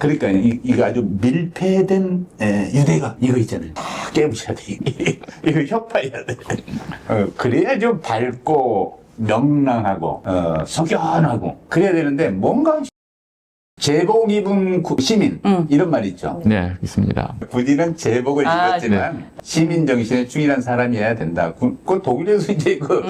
그러니까 이거 아주 밀폐된 유대감 이거 있잖아요. 다 깨부셔야 돼. 이거 협파해야 돼. 그래야 좀 밝고 명랑하고 석연하고 그래야 되는데 뭔가 제복 입은 시민 이런 말 있죠. 네, 있습니다. 군인은 제복을 입었지만 네. 시민 정신에 충실한 사람이어야 된다. 그 독일에서 이제 그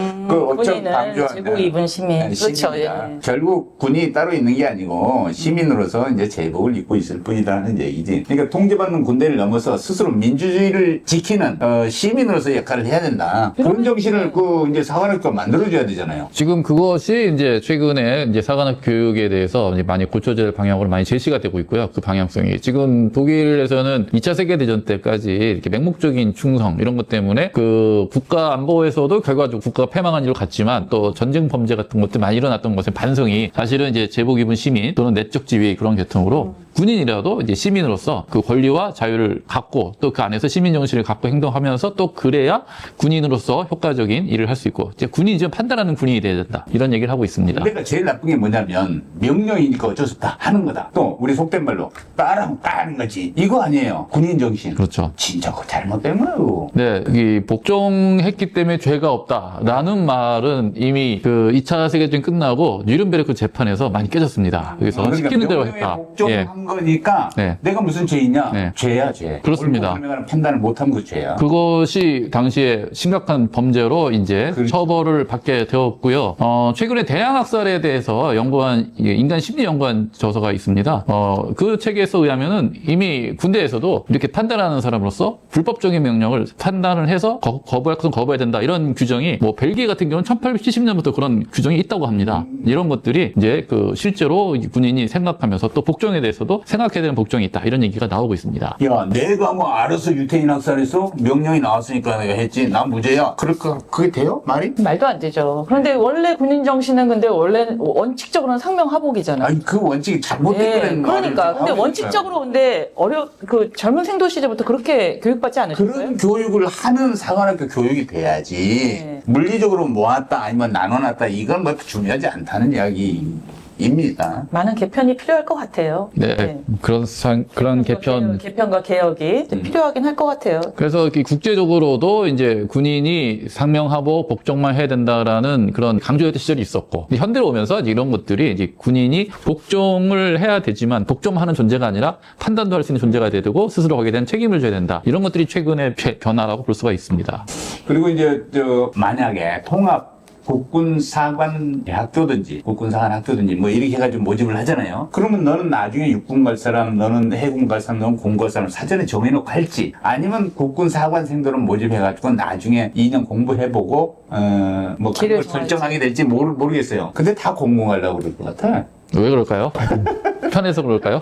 엄청 군인은 강조하는 제복 입은 시민. 그렇죠. 시민이다. 예. 결국 군이 따로 있는 게 아니고 시민으로서 이제 제복을 입고 있을 뿐이다는 얘기지. 그러니까 통제받는 군대를 넘어서 스스로 민주주의를 지키는 시민으로서 역할을 해야 된다. 그런 정신을 이제 사관학교가 만들어줘야 되잖아요. 지금 그것이 이제 최근에 이제 사관학 교육에 대해서 이제 많이 고쳐질 방향으로 많이 제시가 되고 있고요. 그 방향성이. 지금 독일에서는 2차 세계대전 때까지 이렇게 맹목적인 충성 이런 것 때문에 그 국가 안보에서도 결과적으로 국가가 패망한 일을 갔지만 또 전쟁 범죄 같은 것들 많이 일어났던 것의 반성이 사실은 이제 제복 입은 시민 또는 내적 지위 그런 계통으로 군인이라도 이제 시민으로서 그 권리와 자유를 갖고 또 그 안에서 시민 정신을 갖고 행동하면서 또 그래야 군인으로서 효과적인 일을 할 수 있고 이제 군인이 좀 판단하는 군인이 돼야 된다 이런 얘기를 하고 있습니다. 그러니까 제일 나쁜 게 뭐냐면 명령이니까 어쩔 수 없다 하는 거다. 또 우리 속된 말로 따라하면 따는 거지. 이거 아니에요. 군인 정신. 그렇죠. 진짜 그거 잘못된 거예요. 네, 이 복종했기 때문에 죄가 없다라는 말은 이미 그 2차 세계대전 끝나고 뉴른베르크 재판에서 많이 깨졌습니다. 그래서 그러니까 시키는 대로 명령에 했다. 복종한 거니까 네. 내가 무슨 죄이냐? 네. 죄야 죄. 그렇습니다. 옳고 그름에 판단을 못하면 그 죄야. 그것이 당시에 심각한 범죄로 이제 그렇죠. 처벌을 받게 되었고요. 최근에 대양학살에 대해서 연구한 인간 심리 연구한 저서가 있습니다. 그 책에서 의하면은 이미 군대에서도 이렇게 판단하는 사람으로서 불법적인 명령을 판단을 해서 거부할 것은 거부해야 된다. 이런 규정이 뭐 벨기에 같은 경우는 1870년부터 그런 규정이 있다고 합니다. 이런 것들이 이제 그 실제로 군인이 생각하면서 또 복종에 대해서도 생각해야 되는 복종이 있다. 이런 얘기가 나오고 있습니다. 야, 내가 뭐 알아서 유태인 학살해서 명령이 나왔으니까 내가 했지. 난 무죄야. 그럴까? 그게 돼요? 말이? 말도 안 되죠. 그런데 원래 군인 정신은 근데 원래 원칙적으로는 상명하복이잖아요. 아니 그 원칙이 잘못된 예, 거라는 그러니까. 근데 원칙적으로 근데 그 젊은 생도 시절부터 그렇게 교육받지 않으셨어요? 그런 교육을 하는 사관학교 교육이 돼야지. 네. 물리적으로 모았다 아니면 나눠놨다 이건 뭐 중요하지 않다는 이야기입니다. 많은 개편이 필요할 것 같아요. 네, 그런 개편. 개편과 개혁이 필요하긴 할 것 같아요. 그래서 국제적으로도 이제 군인이 상명하복 복종만 해야 된다라는 그런 강조했던 시절이 있었고 현대로 오면서 이제 이런 것들이 이제 군인이 복종을 해야 되지만 복종하는 존재가 아니라 판단도 할 수 있는 존재가 돼야 되고 스스로 거기에 대한 책임을 져야 된다. 이런 것들이 최근의 변화라고 볼 수가 있습니다. 그리고 이제 만약에 통합 국군사관 학교든지 국군사관 학교든지 뭐 이렇게 해가지고 모집을 하잖아요. 그러면 너는 나중에 육군 갈 사람, 너는 해군 갈 사람, 너는 공 갈 사람 사전에 정해놓고 할지 아니면 국군사관생들은 모집해가지고 나중에 2년 공부해보고 뭐 그런 길을 걸 정할지. 결정하게 될지 모르겠어요. 근데 다 공공하려고 그럴 것 같아. 왜 그럴까요? 편해서 그럴까요?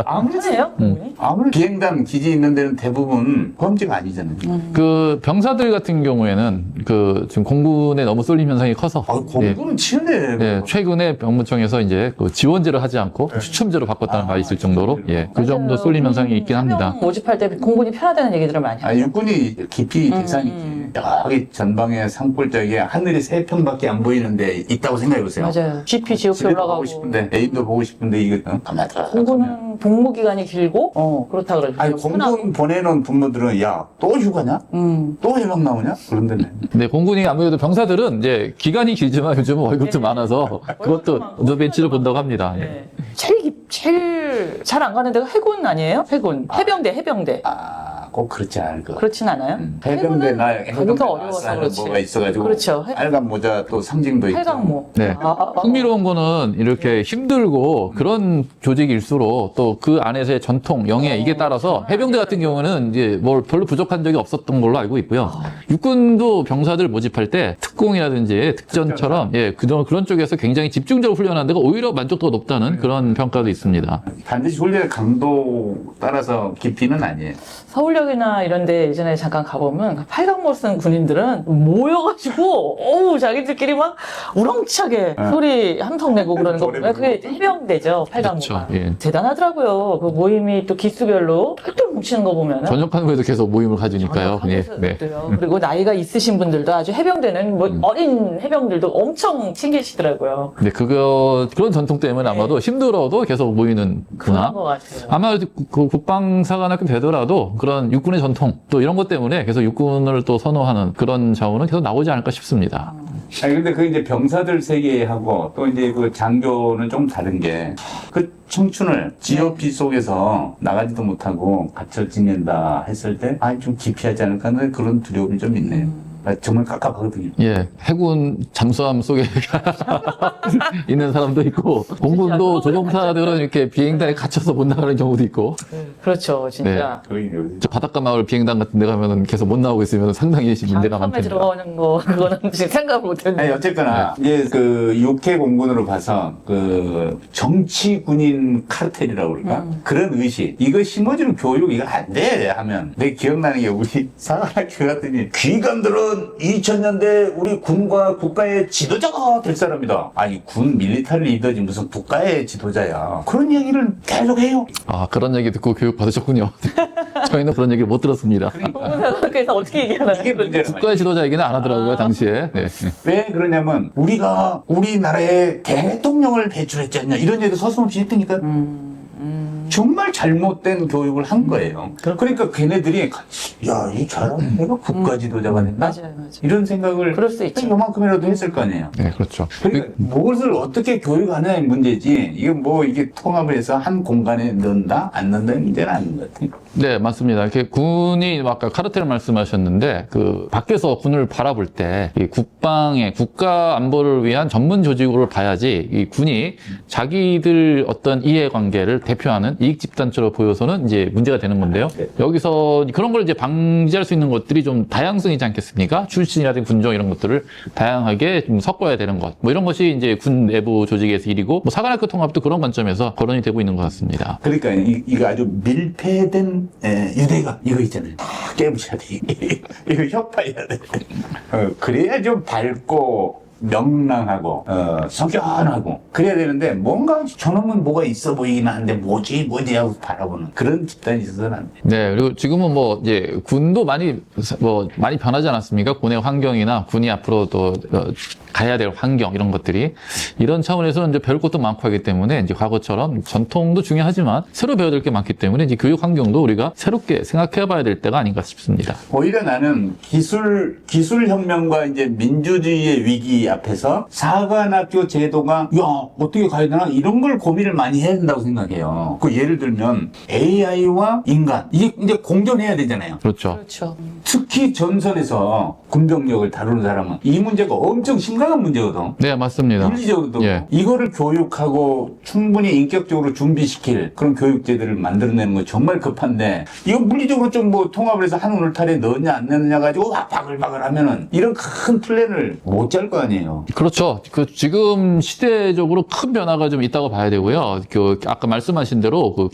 아무래요? 아무래도 비행단 기지 있는 데는 대부분 범죄가 아니잖아요. 그 병사들 같은 경우에는 그 지금 공군에 너무 쏠림 현상이 커서 공부는 치는데 네, 최근에 병무청에서 이제 그 지원제로 하지 않고 추첨제로 바꿨다는 말이 있을 정도로 그 정도 쏠림 현상이 있긴 합니다. 모집할 때 공군이 편하다는 얘기들을 많이 하죠. 육군이 깊이 대상이지. 여기 전방에 산골짜기에 하늘이 3편밖에 안 보이는데 있다고 생각해보세요. 맞아요. GP 지옥에 집에도 올라가고. 보고 싶은데 애인도 보고 싶은데 이거 가만히 들어. 공군은 복무 기간이 길고 그렇다 그러죠. 아니 공군 보내놓은 분모들은 야 또 휴가냐? 또 해방 나오냐? 그런데 근데 공군이 아무래도 병사들은 이제 기간이 길지만 요즘은 월급도 많아서 그것도 노벤치를 본다고 합니다. 예. 제일 잘 안 가는 데가 해군 아니에요? 해군. 해병대. 꼭 그렇지 않을 것 같아요. 그렇진 않아요? 해병대 나 해병대 가기가 어려워서 하는 그렇지. 뭐가 있어가지고 그렇죠. 빨간 모자 또 상징도 있고. 팔강모. 네. 흥미로운 거는 이렇게 힘들고 그런 조직일수록 또 그 안에서의 전통, 영예 이게 따라서 해병대 같은 경우는 이제 뭘 별로 부족한 적이 없었던 걸로 알고 있고요. 육군도 병사들 모집할 때 특공이라든지 특전처럼 그런 쪽에서 굉장히 집중적으로 훈련하는 데가 오히려 만족도가 높다는 그런 평가도 있습니다. 반드시 훈련의 강도 따라서 깊이는 아니에요. 서울역 지역이나 이런 데 예전에 잠깐 가보면 팔각모 쓴 군인들은 모여가지고 어우 자기들끼리 막 우렁차게 소리 함성 내고 그러는 거 보면 그게 해병대죠. 팔각모가. 그렇죠. 예. 대단하더라고요. 그 모임이 또 기수별로 똘똘 뭉치는 거 보면은. 전역하는 후에도 계속 모임을 가지니까요. 예. 네. 그리고 나이가 있으신 분들도 아주 해병대는 뭐 어린 해병들도 엄청 챙기시더라고요. 근데 그런 전통 때문에 아마도 힘들어도 계속 모이는 그런 문화. 것 같아요. 아마 그 국방사관학교 되더라도 그런 육군의 전통 또 이런 것 때문에 계속 육군을 또 선호하는 그런 자원은 계속 나오지 않을까 싶습니다. 아니 근데 그 이제 병사들 세계하고 또 이제 그 장교는 좀 다른 게 그 청춘을 GOP 속에서 나가지도 못하고 갇혀 지낸다 했을 때 아니 좀 기피하지 않을까 하는 그런 두려움이 좀 있네요. 정말 깝깝하거든요. 예, 해군 잠수함 속에 있는 사람도 있고 공군도 조종사들은 이렇게 비행단에 gat혀서 못 나가는 경우도 있고 그렇죠, 진짜. 거의 저 바닷가 마을 비행단 같은 데 가면은 계속 못 나오고 있으면 상당히 문제가 처음에 많답니다. 들어가는 거 그거는 지금 생각을 아니 못했는데. 어쨌거나 이제 그 육해 공군으로 봐서 그 정치 군인 카르텔이라고 그럴까 그런 의식 이거 심어주는 교육 이거 안 돼 하면 내 기억나는 게 우리 사관학교 갔더니 귀감들은 2000년대 우리 군과 국가의 지도자가 될 사람이다. 아니 군 밀리터리 리더지 무슨 국가의 지도자야. 그런 얘기를 계속 해요. 아, 그런 얘기 듣고 교육 받으셨군요. 저희는 그런 얘기를 못 들었습니다. 그래서 어떻게 얘기하나요? 이게 문제란 말이야. 국가의 지도자 얘기는 안 하더라고요, 당시에. 네. 왜 그러냐면 우리가 우리나라에 대통령을 배출했지 않냐 이런 얘기 서슴없이 했다니까. 정말 잘못된 교육을 한 거예요. 그러니까 걔네들이 야, 이 사람 내가 국가 지도자가 된다? 맞아요. 이런 생각을 그럴 수 있죠. 요만큼이라도 했을 거 아니에요. 네, 그렇죠. 그러니까 무엇을 어떻게 교육하느냐의 문제지 이게 뭐 이게 통합을 해서 한 공간에 넣는다 안 넣는다의 문제는 아닌 것 같아요. 네, 맞습니다. 이렇게 군이 아까 카르텔 말씀하셨는데 그 밖에서 군을 바라볼 때 이 국방의 국가 안보를 위한 전문 조직으로 봐야지 이 군이 자기들 어떤 이해관계를 대표하는 이익 집단처럼 보여서는 이제 문제가 되는 건데요. 여기서 그런 걸 이제 방지할 수 있는 것들이 좀 다양성이지 않겠습니까? 출신이라든지 군종 이런 것들을 다양하게 좀 섞어야 되는 것. 뭐 이런 것이 이제 군 내부 조직에서 일이고 뭐 사관학교 통합도 그런 관점에서 거론이 되고 있는 것 같습니다. 그러니까 이거 아주 밀폐된 유대가 이거 있잖아요. 다 깨부셔야 돼. 이거 협파해야 돼. 그래야 좀 밝고 명랑하고 석연하고 그래야 되는데 뭔가 저놈은 뭐가 있어 보이긴 하는데 뭐지 하고 바라보는 그런 집단이 있어서는 안 돼. 네, 그리고 지금은 뭐 이제 군도 많이 변하지 않았습니까? 군의 환경이나 군이 앞으로 또 가야 될 환경 이런 것들이 이런 차원에서 이제 배울 것도 많고 하기 때문에 이제 과거처럼 전통도 중요하지만 새로 배워야 될 게 많기 때문에 이제 교육 환경도 우리가 새롭게 생각해봐야 될 때가 아닌가 싶습니다. 오히려 나는 기술 혁명과 이제 민주주의의 위기 앞에서 사관학교 제도가 야 어떻게 가야 되나 이런 걸 고민을 많이 해야 된다고 생각해요. 그 예를 들면 AI와 인간 이게 이제 공존해야 되잖아요. 그렇죠. 그렇죠. 특히 전선에서 군병력을 다루는 사람은 이 문제가 엄청 심각한 문제거든. 네, 맞습니다. 물리적으로도 예. 이거를 교육하고 충분히 인격적으로 준비시킬 그런 교육제들을 만들어내는 건 정말 급한데 이거 물리적으로 좀 뭐 통합을 해서 한 울타리에 넣느냐 안 넣느냐 가지고 막 바글바글 하면은 이런 큰 플랜을 못 짤 거 아니에요. 그렇죠. 그 지금 시대적으로 큰 변화가 좀 있다고 봐야 되고요. 그 아까 말씀하신 대로 그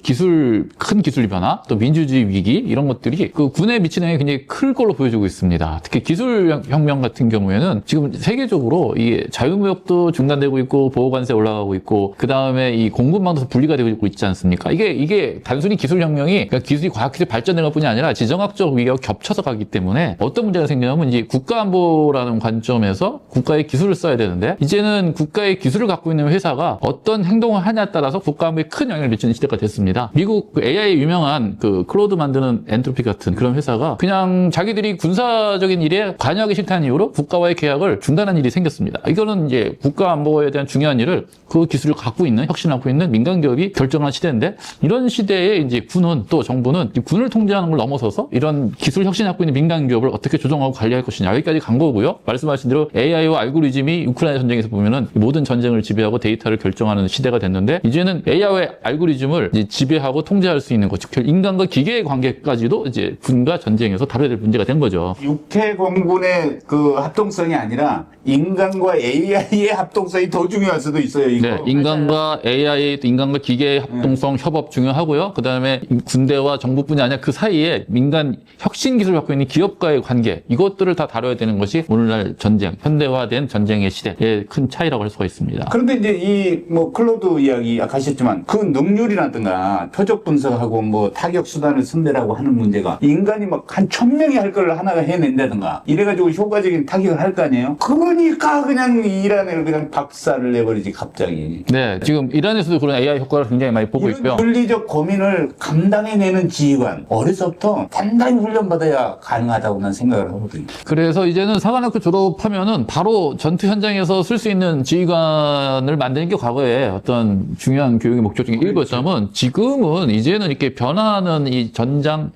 큰 기술 변화, 또 민주주의 위기 이런 것들이 그 군에 미치는 영향이 굉장히 클 걸로 보여지고 있습니다. 특히 기술 혁명 같은 경우에는 지금 세계적으로 이 자유무역도 중단되고 있고 보호관세 올라가고 있고 그 다음에 이 공급망도 분리가 되고 있지 않습니까? 이게 단순히 기술 혁명이 그러니까 기술이 과학기술 발전된 것뿐이 아니라 지정학적 위기가 겹쳐서 가기 때문에 어떤 문제가 생기냐면 이제 국가안보라는 관점에서 국가의 기술을 써야 되는데 이제는 국가의 기술을 갖고 있는 회사가 어떤 행동을 하냐에 따라서 국가안보에 큰 영향을 미치는 시대가 됐습니다. 미국 그 AI 유명한 그 클로드 만드는 엔트로피 같은 그런 회사가 그냥 자기들이 군사적인 일에 관여하기 싫다는 이유로 국가와의 계약을 중단한 일이 생겼습니다. 이거는 이제 국가안보에 대한 중요한 일을 그 기술을 갖고 있는 혁신을 갖고 있는 민간 기업이 결정한 시대인데 이런 시대에 이제 군은 또 정부는 군을 통제하는 걸 넘어서서 이런 기술 혁신을 갖고 있는 민간 기업을 어떻게 조정하고 관리할 것이냐 여기까지 간 거고요. 말씀하신 대로 AI와 알고리즘이 우크라이나 전쟁에서 보면은 모든 전쟁을 지배하고 데이터를 결정하는 시대가 됐는데 이제는 AI의 알고리즘을 이제 지배하고 통제할 수 있는 것, 즉 인간과 기계의 관계까지도 이제 군과 전쟁에서 다뤄야 될 문제가 된 거죠. 육해공군의 그 합동성이 아니라 인간과 AI의 합동성이 더 중요할 수도 있어요. 이거. 네, 인간과 AI, 인간과 기계의 합동성 협업 중요하고요. 그 다음에 군대와 정부뿐이 아니라 그 사이에 민간 혁신 기술을 갖고 있는 기업과의 관계, 이것들을 다 다뤄야 되는 것이 오늘날 전쟁, 현대화된 전쟁의 시대의 큰 차이라고 할 수가 있습니다. 그런데 이제 이 뭐 클로드 이야기 아까 하셨지만 그 능률이라든가 표적 분석하고 뭐 타격 수단을 선별하고 하는 문제가 인간이 막 한 1000명이 할 걸 하나가 해낸다든가 이래가지고 효과적인 타격을 할 거 아니에요? 그러니까 그냥 이란을 그냥 박살을 내버리지 갑자기. 네, 지금 이란에서도 그런 AI 효과를 굉장히 많이 보고 있고요. 이런 윤리적 고민을 감당해내는 지휘관 어려서부터 단단히 훈련받아야 가능하다고 난 생각을 하거든요. 그래서 이제는 사관학교 졸업하면은 바로 전투 현장에서 쓸 수 있는 지휘관을 만드는 게 과거에 어떤 중요한 교육의 목적 중에 일부였다면 지금은 이제는 이렇게 변화하는 이 전장,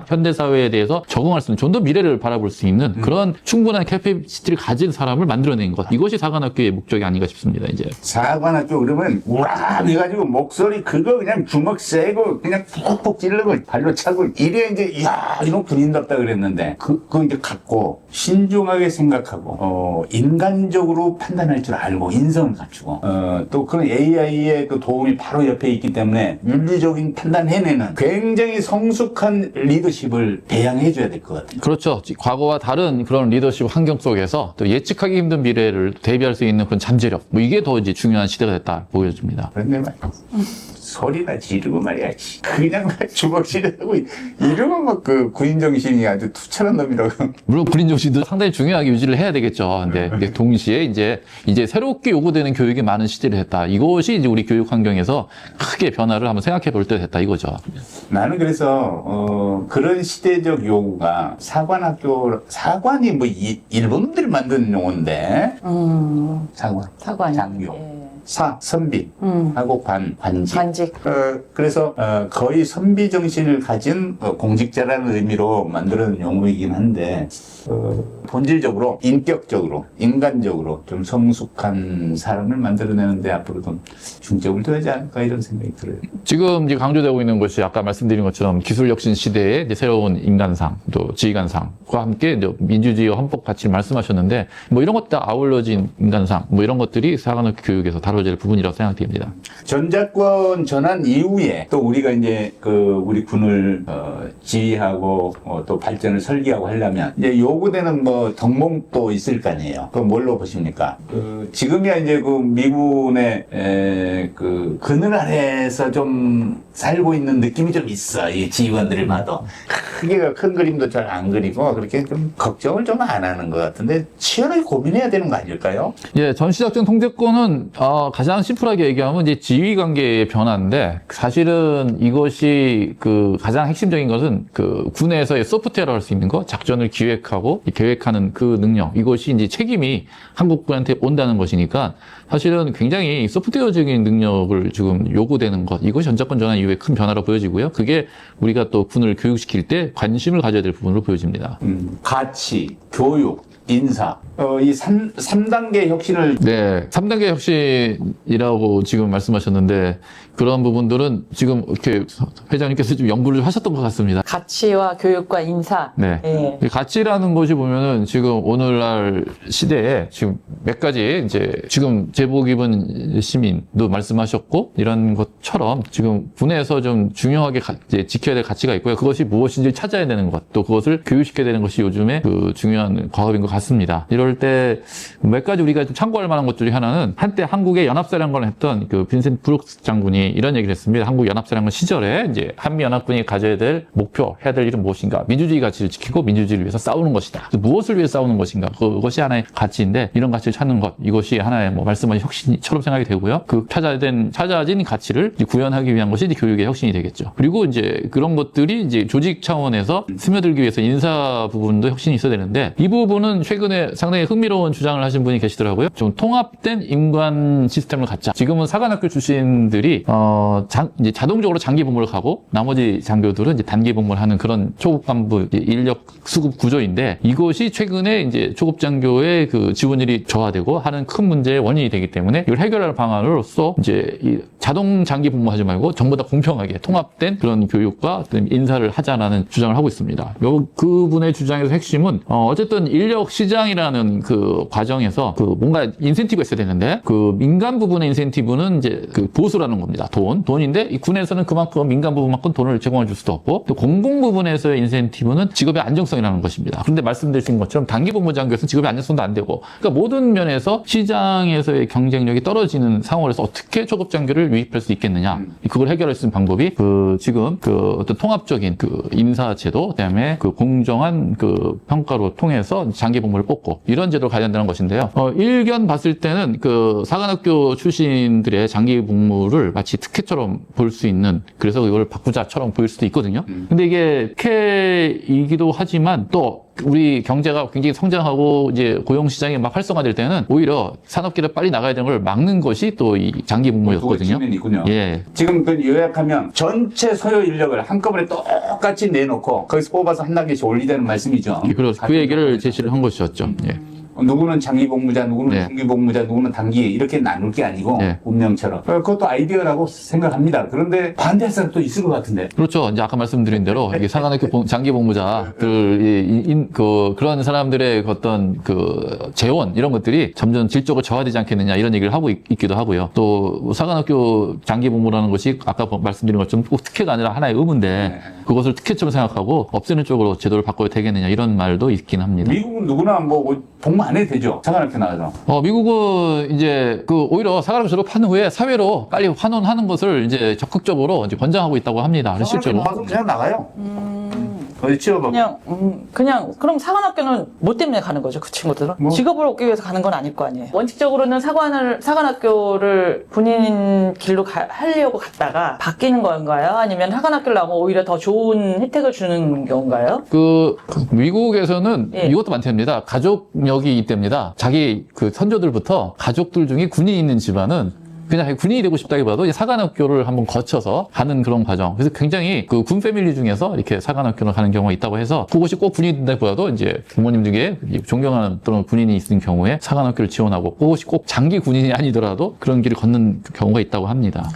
현대 사회에 대해서 적응할 수 있는 좀 더 미래를 바라볼 수 있는 그런 충분한 캐패시티를 가진 사람을 만들어내는 것. 이것이 사관학교의 목적이 아닌가 싶습니다, 이제. 사관학교 그러면 우람 해가지고 목소리 그거 그냥 주먹 세고 그냥 푹푹 찌르고 발로 차고 이래 이제 이야 이런 군인답다 그랬는데 그거 이제 갖고 신중하게 생각하고 인간적으로 판단할 줄 알고 인성을 갖추고 또 그런 AI의 그 도움이 바로 옆에 있기 때문에 윤리적인 판단 해내는 굉장히 성숙한 리더십을 배양해줘야 될 것 같아요. 그렇죠. 과거와 다른 그런 리더십 환경 속에서 또 예측하기 힘든 미래를 대비할 수 있는 그런 잠재력, 뭐 이게 더 이제 중요한 시대가 됐다 보여집니다. 그런데 말이야. 소리나 지르고 말이야. 그냥 주먹 지르고 이러면 막 그 군인 정신이 아주 투철한 놈이라고. 물론 군인 정신도 상당히 중요하게 유지를 해야 되겠죠. 근데 동시에 이제 새롭게 요구되는 교육이 많은 시대를 했다. 이것이 이제 우리 교육 환경에서 크게 변화를 한번 생각해 볼 때 됐다 이거죠. 나는 그래서 그런 시대적 요구가 사관이 뭐 일본들이 만든 용어인데 사관 장교. 예. 선비 하고 관직. 그래서 거의 선비 정신을 가진 공직자라는 의미로 만드는 용어이긴 한데 본질적으로 인격적으로 인간적으로 좀 성숙한 사람을 만들어내는데 앞으로도 중점을 둬야지 않을까 이런 생각이 들어요. 지금 이제 강조되고 있는 것이 아까 말씀드린 것처럼 기술 혁신 시대의 이제 새로운 인간상 또 지휘관상과 함께 이제 민주주의와 헌법 가치를 말씀하셨는데 뭐 이런 것들 아울러진 인간상 뭐 이런 것들이 사관학교 교육에서 다뤄질 부분이라고 생각됩니다. 전작권 전환 이후에 또 우리가 이제 우리 군을 지휘하고 또 발전을 설계하고 하려면 이제 요구되는 뭐 덕목도 있을 거 아니에요. 그럼 뭘로 보십니까? 지금이야 이제 미군의 그늘 아래에서 좀 살고 있는 느낌이 좀 있어. 이 지휘관들을 봐도 크게 큰 그림도 잘 안 그리고 그렇게 좀 걱정을 좀 안 하는 것 같은데 치열하게 고민해야 되는 거 아닐까요? 예, 전시작전 통제권은 가장 심플하게 얘기하면 이제 지휘 관계의 변화인데 사실은 이것이 가장 핵심적인 것은 군에서의 소프트웨어라고 할 수 있는 거, 작전을 기획하고 계획하는 그 능력, 이것이 이제 책임이 한국군한테 온다는 것이니까 사실은 굉장히 소프트웨어적인 능력을 지금 요구되는 것, 이것이 전작권 전환 이후에 큰 변화로 보여지고요. 그게 우리가 또 군을 교육시킬 때 관심을 가져야 될 부분으로 보여집니다. 가치, 교육, 인사, 이 3단계 혁신을. 네, 3단계 혁신이라고 지금 말씀하셨는데 그런 부분들은 지금 이렇게 회장님께서 좀 연구를 하셨던 것 같습니다. 가치와 교육과 인사. 네. 예. 가치라는 것이 보면은 지금 오늘날 시대에 지금 몇 가지 이제 지금 제복 입은 시민도 말씀하셨고 이런 것처럼 지금 군에서 좀 중요하게 이제 지켜야 될 가치가 있고요. 그것이 무엇인지 찾아야 되는 것, 또 그것을 교육시켜야 되는 것이 요즘에 중요한 과업인 것 같습니다. 이럴 때 몇 가지 우리가 좀 참고할 만한 것 중에 하나는 한때 한국의 연합사령관을 했던 빈센트 브룩스 장군이 이런 얘기를 했습니다. 한국 연합사령관 시절에 이제 한미연합군이 가져야 될 목표, 해야 될 일은 무엇인가? 민주주의 가치를 지키고 민주주의를 위해서 싸우는 것이다. 무엇을 위해 싸우는 것인가? 그것이 하나의 가치인데 이런 가치를 찾는 것, 이것이 하나의 말씀하신 혁신처럼 생각이 되고요. 찾아진 가치를 구현하기 위한 것이 교육의 혁신이 되겠죠. 그리고 이제 그런 것들이 이제 조직 차원에서 스며들기 위해서 인사 부분도 혁신이 있어야 되는데 이 부분은 이런 최근에 상당히 흥미로운 주장을 하신 분이 계시더라고요. 좀 통합된 임관 시스템을 갖자. 지금은 사관학교 출신들이 이제 자동적으로 장기 복무를 가고 나머지 장교들은 이제 단기 복무를 하는 그런 초급 간부 인력 수급 구조인데 이것이 최근에 이제 초급 장교의 그 지원율이 저하되고 하는 큰 문제의 원인이 되기 때문에 이걸 해결할 방안으로서 이제 이 자동 장기 복무하지 말고 전부 다 공평하게 통합된 그런 교육과 인사를 하자라는 주장을 하고 있습니다. 그분의 주장에서 핵심은 어쨌든 인력 시장이라는 그 과정에서 그 뭔가 인센티브가 있어야 되는데 그 민간 부분의 인센티브는 이제 그 보수라는 겁니다. 돈인데 이 군에서는 그만큼 민간 부분만큼 돈을 제공해 줄 수도 없고 또 공공 부분에서의 인센티브는 직업의 안정성이라는 것입니다. 그런데 말씀드린 것처럼 단기 복무 장교에서는 직업의 안정성도 안 되고 그러니까 모든 면에서 시장에서의 경쟁력이 떨어지는 상황에서 어떻게 초급 장교를 유입할 수 있겠느냐 그걸 해결할 수 있는 방법이 지금 어떤 통합적인 인사제도 그다음에 공정한 평가로 통해서 장기 복무를 뽑고 이런 제도를 가야 된다는 것인데요. 일견 봤을 때는 사관학교 출신들의 장기 복무를 마치 특혜처럼 볼 수 있는 그래서 이걸 바꾸자처럼 보일 수도 있거든요. 근데 이게 특혜이기도 하지만 또 우리 경제가 굉장히 성장하고 이제 고용 시장이 막 활성화될 때는 오히려 산업계를 빨리 나가야 되는 걸 막는 것이 또 이 장기 복무였거든요. 있군요. 예. 지금 요약하면 전체 소요 인력을 한꺼번에 똑같이 내놓고 거기서 뽑아서 한 단계씩 올리자는 말씀이죠. 그 얘기를 제시를 한 것이었죠. 예. 누구는 장기 복무자, 누구는 네. 중기 복무자, 누구는 단기 이렇게 나눌 게 아니고 네. 운명처럼 그것도 아이디어라고 생각합니다. 그런데 반대할 사람도 있을 것 같은데. 그렇죠. 이제 아까 말씀드린 대로 이게 사관학교 장기 복무자들 그런 사람들의 어떤 재원 이런 것들이 점점 질적으로 저하되지 않겠느냐 이런 얘기를 하고 있기도 하고요. 또 사관학교 장기 복무라는 것이 아까 말씀드린 것처럼 꼭 특혜가 아니라 하나의 의무인데 그것을 특혜처럼 생각하고 없애는 쪽으로 제도를 바꿔야 되겠느냐 이런 말도 있긴 합니다. 미국은 누구나 복무 안 해도 되죠. 사관학교 나가서. 미국은 이제 오히려 사관학교 졸업한 후에 사회로 빨리 환원하는 것을 이제 적극적으로 이제 권장하고 있다고 합니다. 실제로. 나가서 그냥 나가요. 어디 취업하고. 그냥 그럼 사관학교는 뭐 때문에 가는 거죠? 그 친구들은 직업을 얻기 위해서 가는 건 아닐 거 아니에요. 원칙적으로는 사관학교를 본인 길로 하려고 갔다가 바뀌는 건가요? 아니면 사관학교를 나오면 오히려 더 좋은 혜택을 주는 경우인가요? 미국에서는 예. 이것도 많답니다. 가족력이 있답니다. 자기 선조들부터 가족들 중에 군인이 있는 집안은 그냥 군인이 되고 싶다기보다도 이제 사관학교를 한번 거쳐서 가는 그런 과정. 그래서 굉장히 군 패밀리 중에서 이렇게 사관학교를 가는 경우가 있다고 해서 그것이 꼭 군인이 된다기보다도 이제 부모님 중에 존경하는 또는 군인이 있는 경우에 사관학교를 지원하고 그것이 꼭 장기 군인이 아니더라도 그런 길을 걷는 경우가 있다고 합니다.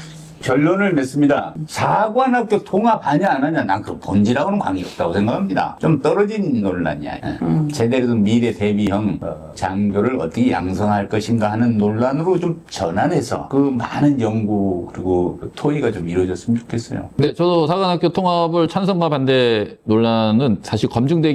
결론을 맺습니다. 사관학교 통합하냐 안 하냐 난 그 본질하고는 관계없다고 생각합니다. 좀 떨어진 논란이야. 제대로 된 미래 대비형 장교를 어떻게 양성할 것인가 하는 논란으로 좀 전환해서 많은 연구 그리고 토의가 좀 이루어졌으면 좋겠어요. 네, 저도 사관학교 통합을 찬성과 반대 논란은 사실 검증될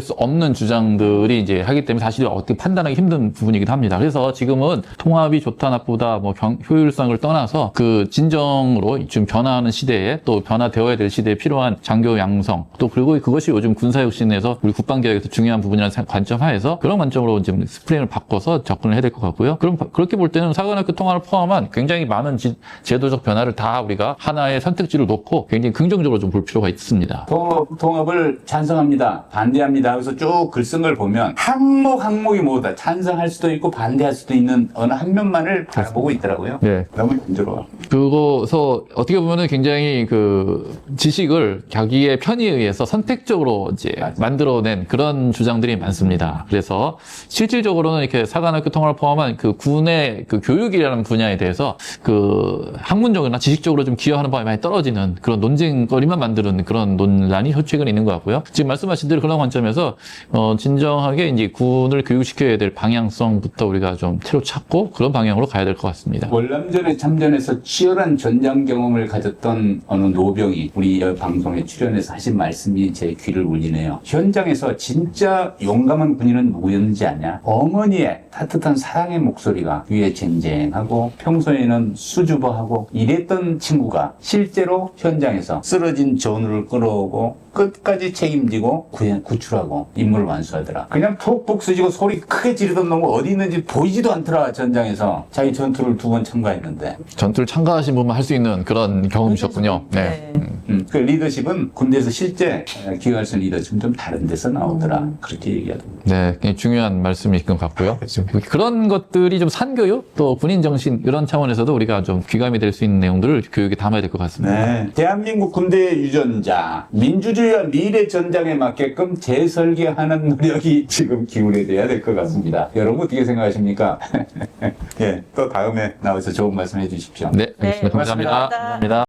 수 없는 주장들이 이제 하기 때문에 사실 어떻게 판단하기 힘든 부분이기도 합니다. 그래서 지금은 통합이 좋다 나쁘다 효율성을 떠나서 진정으로 지금 변화하는 시대에 또 변화되어야 될 시대에 필요한 장교 양성 또 그리고 그것이 요즘 군사혁신에서 우리 국방개혁에서 중요한 부분이라는 관점 하에서 그런 관점으로 지금 스프링을 바꿔서 접근을 해야 될 것 같고요. 그렇게 볼 때는 사관학교 통합을 포함한 굉장히 많은 제도적 변화를 다 우리가 하나의 선택지를 놓고 굉장히 긍정적으로 좀 볼 필요가 있습니다. 통합을 찬성합니다. 반대합니다. 그래서 쭉 글 쓴 걸 보면 항목이 모두 다 찬성할 수도 있고 반대할 수도 있는 어느 한 면만을 바라보고 있더라고요. 네. 너무 힘들어. 그래서 어떻게 보면은 굉장히 지식을 자기의 편의에 의해서 선택적으로 이제 만들어낸 그런 주장들이 많습니다. 그래서 실질적으로는 이렇게 사관학교 통합을 포함한 군의 교육이라는 분야에 대해서 학문적이나 지식적으로 좀 기여하는 바에 많이 떨어지는 그런 논쟁거리만 만드는 그런 논란이 최근에 있는 것 같고요. 지금 말씀하신 대로 그런 관점에서 진정하게 이제 군을 교육시켜야 될 방향성부터 우리가 좀 새로 찾고 그런 방향으로 가야 될 것 같습니다. 월남전에 참전해서 치열한 전장 경험을 가졌던 어느 노병이 우리 방송에 출연해서 하신 말씀이 제 귀를 울리네요. 현장에서 진짜 용감한 군인은 누구였는지 아냐? 어머니의 따뜻한 사랑의 목소리가 귀에 쟁쟁하고 평소에는 수줍어하고 이랬던 친구가 실제로 현장에서 쓰러진 전우를 끌어오고 끝까지 책임지고 구출하고 임무를 완수하더라. 그냥 푹푹 쓰지고 소리 크게 지르던 놈은 어디 있는지 보이지도 않더라. 전장에서 자기 전투를 2번 참가했는데. 전투를 참가하신 분만 할 수 있는 그런 경험이셨군요. 네. 그 리더십은 군대에서 실제 기여할 수 있는 리더십은 좀 다른 데서 나오더라. 그렇게 얘기하더라고요. 네, 굉장히 중요한 말씀이신 것 같고요. 그런 것들이 좀 산교육, 또 군인 정신 이런 차원에서도 우리가 좀 귀감이 될 수 있는 내용들을 교육에 담아야 될 것 같습니다. 네. 대한민국 군대의 유전자, 민주주의와 미래 전장에 맞게끔 재설계하는 노력이 지금 기울여져야 될 것 같습니다. 여러분 어떻게 생각하십니까? 예, 또 다음에 나와서 좋은 말씀 해주십시오. 네, 알겠습니다. 네, 감사합니다. 고맙습니다. 감사합니다.